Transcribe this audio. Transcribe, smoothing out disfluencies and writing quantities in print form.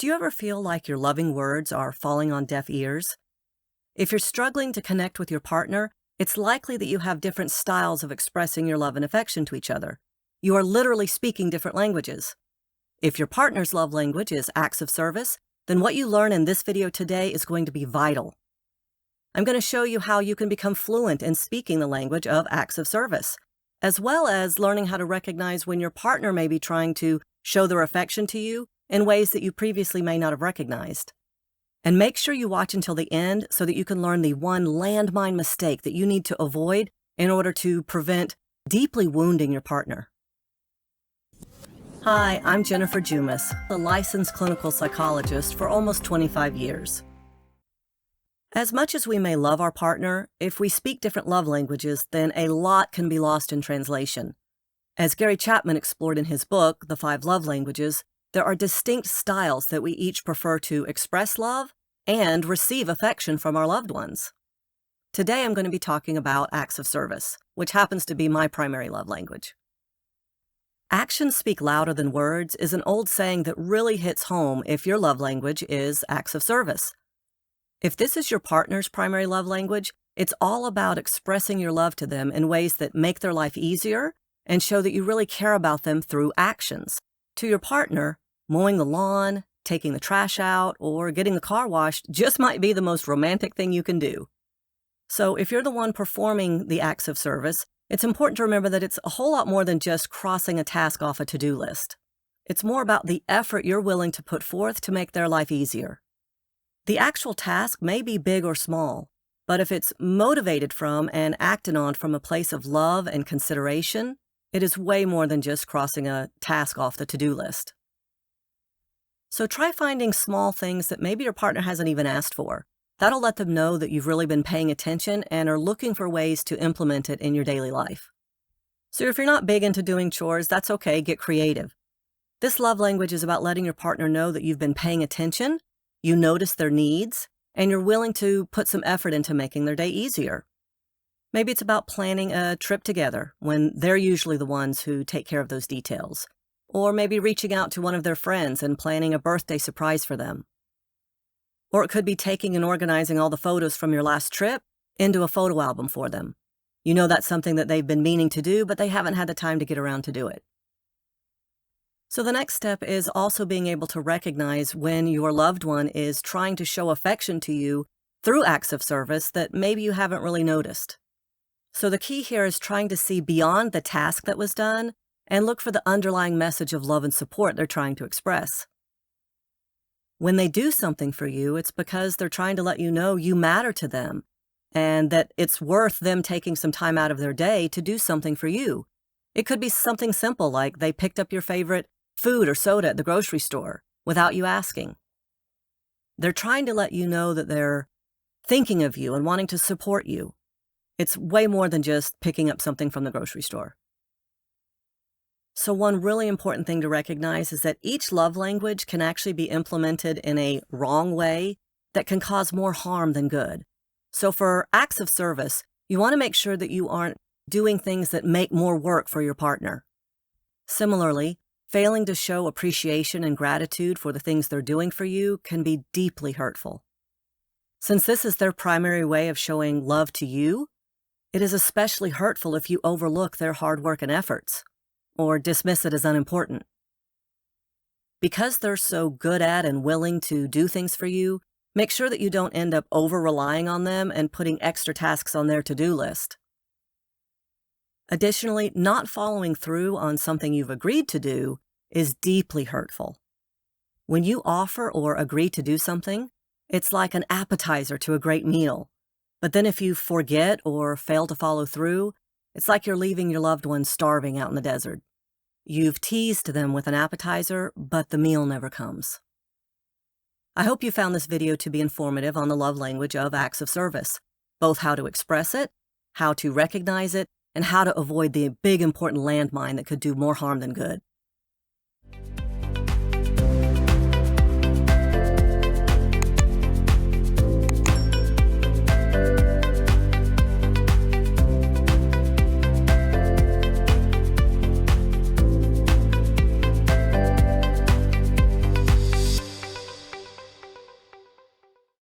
Do you ever feel like your loving words are falling on deaf ears? If you're struggling to connect with your partner, it's likely that you have different styles of expressing your love and affection to each other. You are literally speaking different languages. If your partner's love language is acts of service, then what you learn in this video today is going to be vital. I'm going to show you how you can become fluent in speaking the language of acts of service, as well as learning how to recognize when your partner may be trying to show their affection to you in ways that you previously may not have recognized. And make sure you watch until the end so that you can learn the one landmine mistake that you need to avoid in order to prevent deeply wounding your partner. Hi, I'm Jennifer Jumis, a licensed clinical psychologist for almost 25 years. As much as we may love our partner, if we speak different love languages, then a lot can be lost in translation. As Gary Chapman explored in his book, The 5 Love Languages, there are distinct styles that we each prefer to express love and receive affection from our loved ones. Today I'm going to be talking about acts of service, which happens to be my primary love language. Actions speak louder than words is an old saying that really hits home if your love language is acts of service. If this is your partner's primary love language, it's all about expressing your love to them in ways that make their life easier and show that you really care about them through actions. To your partner, mowing the lawn, taking the trash out, or getting the car washed just might be the most romantic thing you can do. So if you're the one performing the acts of service, it's important to remember that it's a whole lot more than just crossing a task off a to-do list. It's more about the effort you're willing to put forth to make their life easier. The actual task may be big or small, but if it's motivated from and acted on from a place of love and consideration, it is way more than just crossing a task off the to-do list. So try finding small things that maybe your partner hasn't even asked for. That'll let them know that you've really been paying attention and are looking for ways to implement it in your daily life. So if you're not big into doing chores, that's okay, get creative. This love language is about letting your partner know that you've been paying attention, you notice their needs, and you're willing to put some effort into making their day easier. Maybe it's about planning a trip together when they're usually the ones who take care of those details. Or maybe reaching out to one of their friends and planning a birthday surprise for them. Or it could be taking and organizing all the photos from your last trip into a photo album for them. You know that's something that they've been meaning to do, but they haven't had the time to get around to do it. So the next step is also being able to recognize when your loved one is trying to show affection to you through acts of service that maybe you haven't really noticed. So the key here is trying to see beyond the task that was done and look for the underlying message of love and support they're trying to express. When they do something for you, it's because they're trying to let you know you matter to them and that it's worth them taking some time out of their day to do something for you. It could be something simple like they picked up your favorite food or soda at the grocery store without you asking. They're trying to let you know that they're thinking of you and wanting to support you. It's way more than just picking up something from the grocery store. So one really important thing to recognize is that each love language can actually be implemented in a wrong way that can cause more harm than good. So for acts of service, you want to make sure that you aren't doing things that make more work for your partner. Similarly, failing to show appreciation and gratitude for the things they're doing for you can be deeply hurtful. Since this is their primary way of showing love to you, it is especially hurtful if you overlook their hard work and efforts, or dismiss it as unimportant. Because they're so good at and willing to do things for you, make sure that you don't end up over-relying on them and putting extra tasks on their to-do list. Additionally, not following through on something you've agreed to do is deeply hurtful. When you offer or agree to do something, it's like an appetizer to a great meal. But then if you forget or fail to follow through, it's like you're leaving your loved one starving out in the desert. You've teased them with an appetizer, but the meal never comes. I hope you found this video to be informative on the love language of acts of service, both how to express it, how to recognize it, and how to avoid the big important landmine that could do more harm than good.